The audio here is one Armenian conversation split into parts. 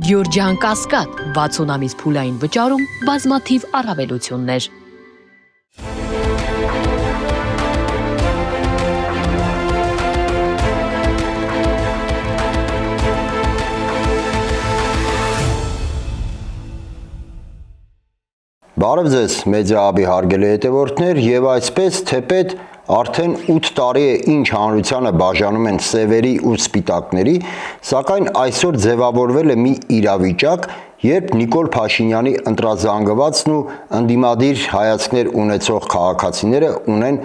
Գյորջյան Կասկադ 60 ամիս փուլային վճարում բազմաթիվ առավելություններ։ Բարև ձեզ, Մեդիա Hub-ի հարգելի հետևորդներ, եւ այսպես թեպետ արդեն 8 տարի է ինչ հանրությանը բաժանում են սևերի ու սպիտակների, սակայն այսօր ձևավորվել է մի իրավիճակ, երբ Նիկոլ Փաշինյանի ընտրազանգվածն ու ընդդիմադիր հայացքներ ունեցող քաղաքացիները ունեն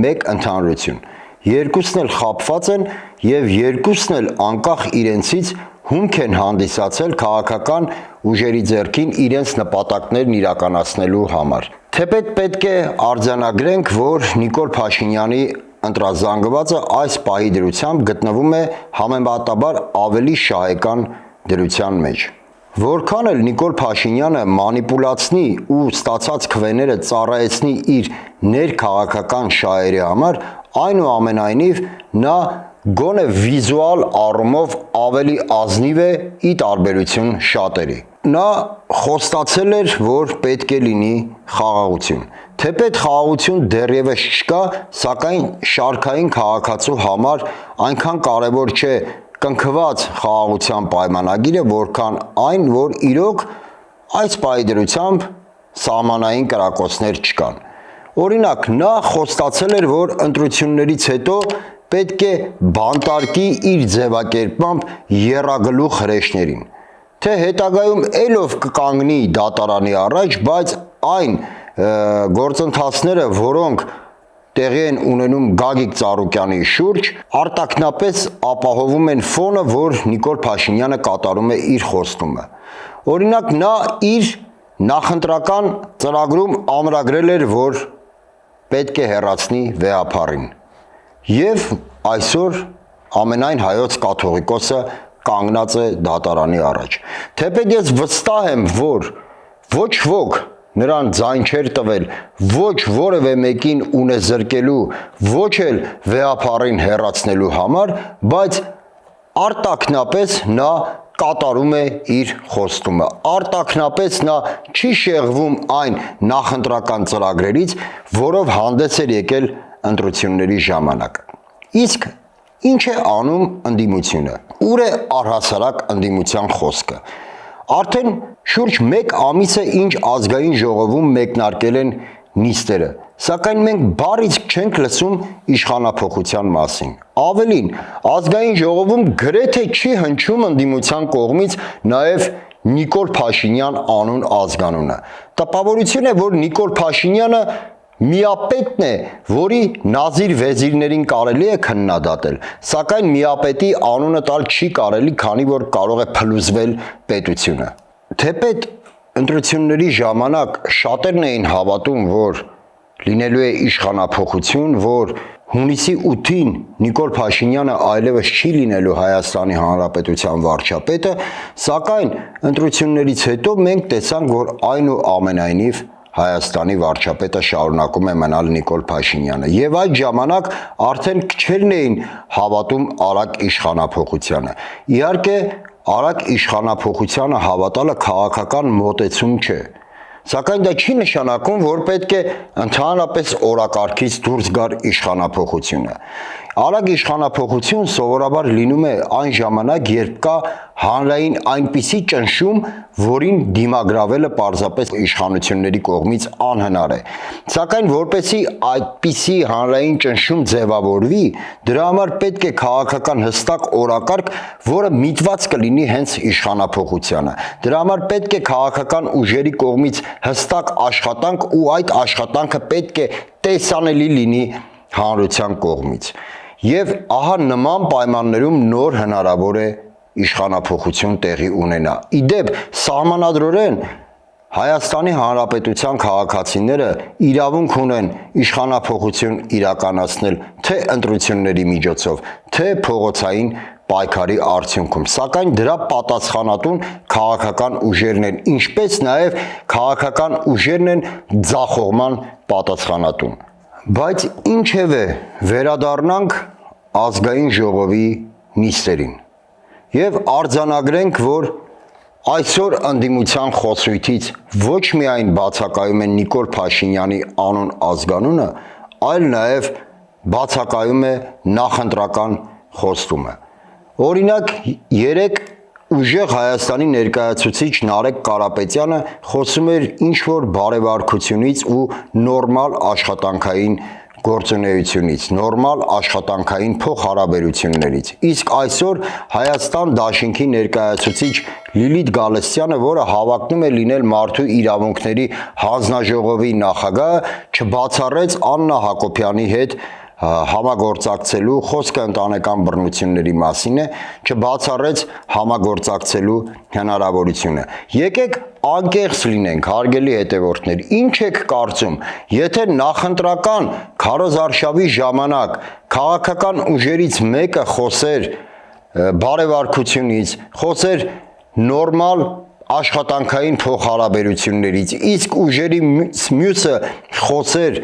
մեկ ընդհանրություն։ Երկուսն էլ խաբված են եւ երկուսն էլ անկախ իրենցից հումք են հանդիսացել քաղաքական ուժերի ձեռքին իրենց նպատակներն իրականացնելու համար։ Թեպետ պետք է արձանագրենք, որ Նիկոլ Փաշինյանի ընտրազանգվածը այս պահի դրությամբ գտնվում է համեմատաբար ավելի շահեկան դրության մեջ։ Որքան էլ Նիկոլ Փաշինյանը մանիպուլացնի ու ստացած քվեները ծառայեցնի իր ներքաղաքական շահերի համար, այնուամենայնիվ նա գոնե վիզուալ առումով ավելի ազնիվ է ի տարբերություն շատերի։ Նա խոստացել էր, որ պետք է լինի խաղաղություն։ Թեպետ խաղաղություն դեռևս չկա, սակայն շարքային քաղաքացու համար այնքան կարևոր չէ կնքված խաղաղության պայմանագիրը, որքան այն, որ իրոք այս պահի դրությամբ սահմանային կրակոցներ չկան։ Օրինակ, նա խոստացել էր, որ ընտրություններից հետո պետք է բանտարկի իր ձևակերպմամբ եռագլուխ հրեշներին, թե հետագայում ելով կկանգնի դատարանի առաջ, բայց այն գործընթացները, որոնք տեղի են ունենում Գագիկ Ծառուկյանի շուրջ, արտաքնապես ապահովում են ֆոնը, որ Նիկոլ Փաշինյանը կատարում է իր խոստումը։ Օրինակ, նա իր նախընտրական ծրագրում ամրագրել էր, որ պետք է հեռացնի վեհափառին։ Եվ այսօր ամենայն հայոց կաթողիկոսը կանգնած է դատարանի առաջ։ Թեպետ ես վստահ եմ, որ ոչ ոք նրան ձայն չէր տվել, ոչ որևէ մեկին ունեզրկելու, ոչ էլ վեհափառին հեռացնելու համար, բայց արտաքնապես նա կատարում է իր խոստումը։ Արտաքնապես նա չի շեղվում այն նախընտրական ծրագրերից, որով հանդես էր եկել ընտրությունների ժամանակ։ Իսկ ինչ է անում ընդդիմությունը։ Ուր է առհասարակ ընդդիմության խոսքը։ Արդեն շուրջ 1 ամիս է ինչ ազգային ժողովում մեկնարկել են նիստերը, սակայն մենք բառից չենք լսում իշխանափոխության մասին։ Ավելին, ազգային ժողովում գրեթե չի հնչում ընդդիմության կողմից նաև Նիկոլ Փաշինյան անուն ազգանունը։ Տպավորություն է, որ Նիկոլ Փաշինյանը միապետն է, որի նազիր վեզիրներին կարելի է քննադատել, սակայն միապետի անունը տալ չի կարելի, քանի որ կարող է փլուզվել պետությունը։ Թեպետ ընտրությունների ժամանակ շատերն էին հավատում, որ լինելու է իշխանափոխություն, որ հունիսի 8-ին Նիկոլ Փաշինյանը այլևս չի լինելու Հայաստանի Հանրապետության վարչապետը, սակայն ընտրություններից հետո մենք տեսանք, որ այնուամենայնիվ Հայաստանի վարչապետը շարունակում է մնալ Նիկոլ Փաշինյանը, եւ այդ ժամանակ արդեն քչերն էին հավատում արագ իշխանափոխությանը։ Իհարկե, արագ իշխանափոխությանը հավատալը քաղաքական մոտեցում չէ, սակայն դա չի նշանակում, որ պետք է ընդհանրապես օրակարգից դուրս գար իշխանափոխությունը։ Արագ իշխանափոխություն սովորաբար լինում է այն ժամանակ, երբ կա հանրային այնպիսի ճնշում, որին դիմագրավելը պարզապես իշխանությունների կողմից անհնար է։ Սակայն որպեսզի այդպիսի հանրային ճնշում ձևավորվի, դրա համար պետք է քաղաքական հստակ օրակարգ, որը միտված կլինի հենց իշխանափոխությանը։ Դրա համար պետք է քաղաքական ուժերի կողմից հստակ աշխատանք ու այդ աշխատանքը պետք է տեսանելի լինի հանրության կողմից։ Եվ ահա նման պայմաններում նոր հնարավոր է իշխանափոխություն տեղի ունենա։ Իդեպ սահմանադրորեն Հայաստանի Հանրապետության քաղաքացիները իրավունք ունեն իշխանափոխություն իրականացնել թե ընտրությունների միջոցով, թե փողոցային պայքարի արդյունքում, սակայն դրա պատասխանատուն քաղաքական ուժերն են, ինչպես նաև քաղաքական ուժերն են ձախողման պատասխանատուն։ Բայց ինչևէ, վերադառնանք ազգային ժողովի նիստերին եւ արձանագրենք, որ Այսօր ընդդիմության խոսույթից ոչ միայն բացակայում է Նիկոլ Փաշինյանի անուն ազգանունը, այլ նաև բացակայում է նախընտրական խոստումը։ Օրինակ, երեք ուժեղ Հայաստանի ներկայացուցիչ Նարեկ Կարապետյանը խոսում էր ինչ-որ բարեվարկությունից ու նորմալ աշխատանքային գործունեությունից, նորմալ աշխատանքային փոխհարաբերություններից։ Իսկ այսօր Հայաստան Դաշինքի ներկայացուցիչ Լիլիթ Գալստյանը, որը հավակնում է լինել Մարդու իրավունքների հանձնաժողովի նախագահը, չբացառեց Աննա Հակոբյանի հետ համագործակցելու, խոսքը ընտանեկան բռնությունների մասին է, չբացառեց համագործակցելու հնարավորությունը։ Եկեք անկեղծ լինենք, հարգելի հետևորդներ, ինչ եք կարծում, եթե նախընտրական քարոզարշավի ժամանակ քաղաքական ուժերից մեկը խոսեր բարեվարկությունից, խոսեր նորմալ աշխատանքային փոխհարաբերություններից, իսկ ուժերի մյուսը խոսեր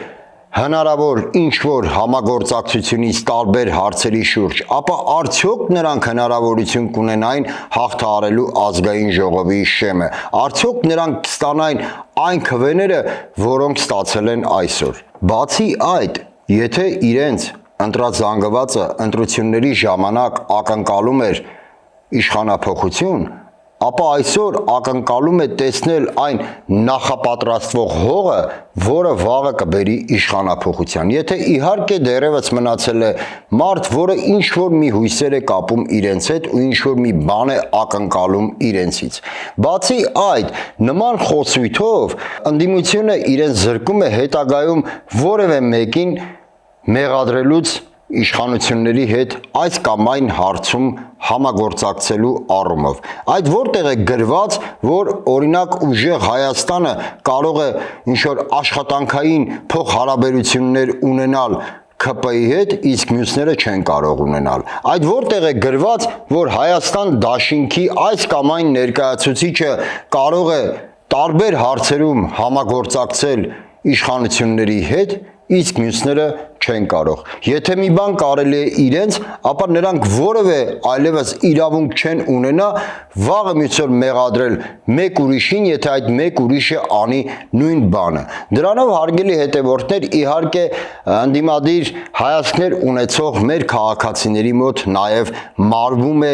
հնարավոր ինչ-որ համագործակցությունից տարբեր հարցերի շուրջ, ապա արդյոք նրանք հնարավորություն կունենային հաղթահարելու ազգային ժողովի շեմը, արդյոք նրանք կստանային այն քվեները, որոնք ստացել են այսօր։ Բացի այդ, եթե իրենց ընտրած զանգվածը ընտրությունների ժամանակ ակնկալում էր իշխանափոխություն, ապա այսօր ակնկալում է տեսնել այն նախապատրաստվող հողը, որը վաղը կբերի իշխանափոխության։ Եթե իհարկե դեռևս մնացել է մարդ, որը ինչ-որ մի հույսեր է կապում իրենց հետ ու ինչ-որ մի բան է ակնկալում իրենցից։ Բացի այդ, նման խոսույթով ընդդիմությունը իրեն զրկում է հետագայում որևէ մեկին մեղադրելուց իշխանությունների հետ այս կամ այն հարցում համագործակցելու առումով։ Այդ որտեղ է գրված, որ օրինակ ուժեղ Հայաստանը կարող է ինչ-որ աշխատանքային փոխհարաբերություններ ունենալ ՔՊ-ի հետ, իսկ մյուսները չեն կարող ունենալ։ Այդ որտեղ է գրված, որ Հայաստան Դաշինքի այս կամ այն ներկայացուցիչը կարող է տարբեր հարցերում համագործակցել իշխանությունների հետ, իսկ մյուսները չեն կարող։ Եթե մի բան կարելի է իրենց, ապա նրանք որևէ այլևս իրավունք չեն ունենա վաղը մյուս օր մեղադրել մեկ ուրիշին, եթե այդ մեկ ուրիշը անի նույն բանը։ Դրանով, հարգելի հետևորդներ, իհարկե ընդդիմադիր հայացքներ ունեցող մեր քաղաքացիների մոտ նաև մարվում է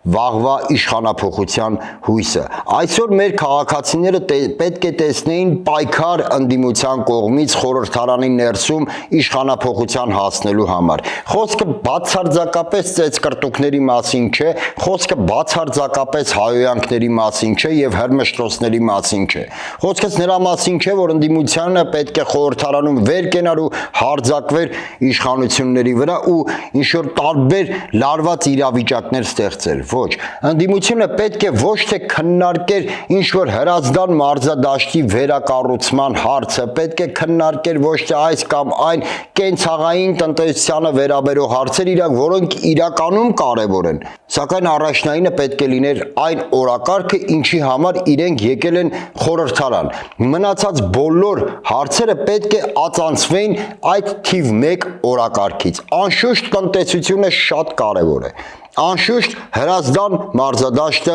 վաղվա իշխանափոխության հույսը։ Այսօր մեր քաղաքացիները պետք է տեսնեին պայքար ընդդիմության կողմից խորհրդարանի ներսում իշխանափոխության հասնելու համար։ Խոսքը բացարձակապես ծեծկռտուքների մասին չէ, խոսքը բացարձակապես հայոյանքների մասին չէ եւ հրմշտոցների մասին չէ։ Խոսքս նրա մասին չէ, որ ընդդիմությանը պետք է խորհրդարանում վեր կենար ու հարձակվեր իշխանությունների վրա ու ինչ-որ տարբեր լարված իրավիճակներ ստեղծեր։ Ոչ, ընդդիմությունը պետք է ոչ թե քննարկեր ինչ-որ հրազդան մարզադաշտի վերակառուցման հարցը, պետք է քննարկեր ոչ թե այս կամ այն կենցաղային տնտեսությանը վերաբերող հարցեր, որոնք իրականում կարևոր են, սակայն առաջնայինը պետք է լիներ այն օրակարգը, ինչի համար իրենք եկել են խորհրդարան։ Մնացած բոլոր հարցերը պետք է ածանցվեին այդ թիվ 1 օրակարգից։ Անշուշտ տնտեսությունը շատ կարևոր է։ Անշուշտ հրազդան մարզադաշտը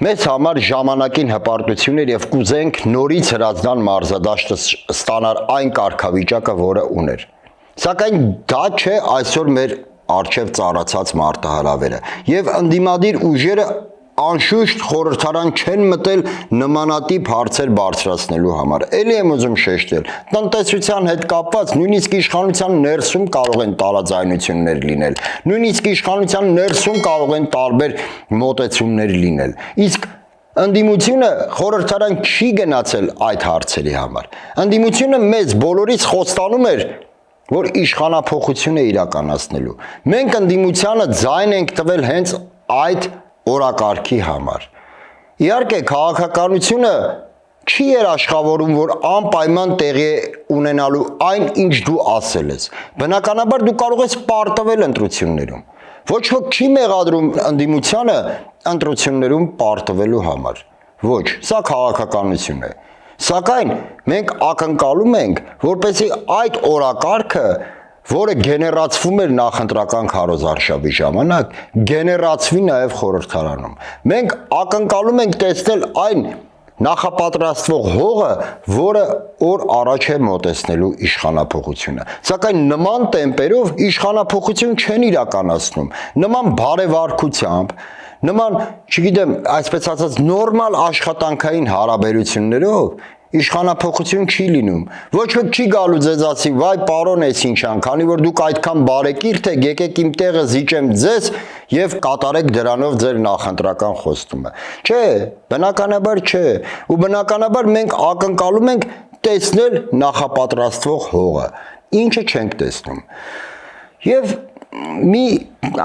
մեզ համար ժամանակին հպարտություն էր եւ կուզենք նորից հրազդան մարզադաշտը ստանալ այն կարգավիճակը, որը ուներ։ Սակայն դա չէ այսօր մեր արժև ծառացած մարտահրավերը եւ ընդդիմադիր ուժերը անշուշտ խորհրդարան չեն մտել նմանատիպ հարցեր բարձրացնելու համար։ Էլի եմ ուզում շեշտել, տնտեսության հետ կապված նույնիսկ իշխանության ներսում կարող են տարաձայնություններ լինել, նույնիսկ իշխանության ներսում կարող են տարբեր մոտեցումներ լինել։ Իսկ ընդդիմությունը խորհրդարան չի գնացել այդ հարցերի համար։ Ընդդիմությունը մեզ բոլորից խոստանում էր, որ իշխանափոխություն է իրականացնելու։ Մենք ընդդիմությանը ձայն ենք տվել հենց այդ օրակարգի համար։ Իհարկե քաղաքականությունը չի երաշխավորում, որ անպայման տեղի է ունենալու այն, ինչ դու ասել ես։ Բնականաբար դու կարող ես պարտվել ընտրություններում։ Ոչ ոք չի մեղադրում ընդդիմությանը ընտրություններում պարտվելու համար։ Ոչ, սա քաղաքականություն է։ Սակայն մենք ակնկալում ենք, որպեսզի այդ օրակարգը որը գեներացվում էր նախընտրական քարոզարշավի ժամանակ, գեներացվի նաև խորհրդարանում։ Մենք ակնկալում ենք տեսնել այն նախապատրաստվող հողը, որը օր առաջ է մոտեցնելու իշխանափոխությունը։ Սակայն նման տեմպերով իշխանափոխություն չեն իրականացնում, նման բարեվարկությամբ, նման, չգիտեմ, այսպես ասած, նորմալ աշխատանքային հարաբերություններով իշխանափոխություն չի լինում։ Ոչ ոք չի գալու ձեզ ասի, վայ պարոն էս ինչան, քանի որ դուք այդքան բարեկիրթ եք, եկեք իմ տեղը զիջեմ ձեզ եւ կատարեք դրանով ձեր նախընտրական խոստումը։ Չէ, բնականաբար չէ։ Ու բնականաբար մենք ակնկալում ենք տեսնել նախապատրաստվող հողը, ինչը չենք տեսնում։ Եվ մի,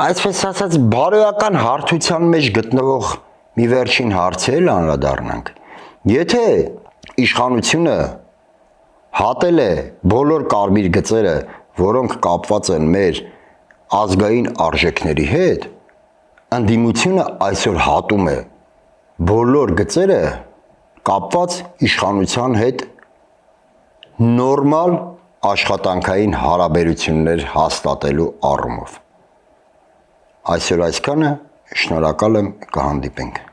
այսպես ասած, բարոյական հարթության մեջ գտնվող մի վերջին հարցի էլ անդրադառնանք։ Եթե իշխանությունը հատել է բոլոր կարմիր գծերը, որոնք կապված են մեր ազգային արժեքների հետ, ընդդիմությունը այսօր հատում է բոլոր գծերը կապված իշխանության հետ նորմալ աշխատանքային հարաբերություններ հաստատելու առումով։ Այսօր այսքանը, շնորհակալ եմ, կհանդիպենք։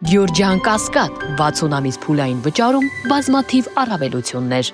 Գյուրջան Կասկադ 60 ամիս փուլային վճարում բազմաթիվ առավելություններ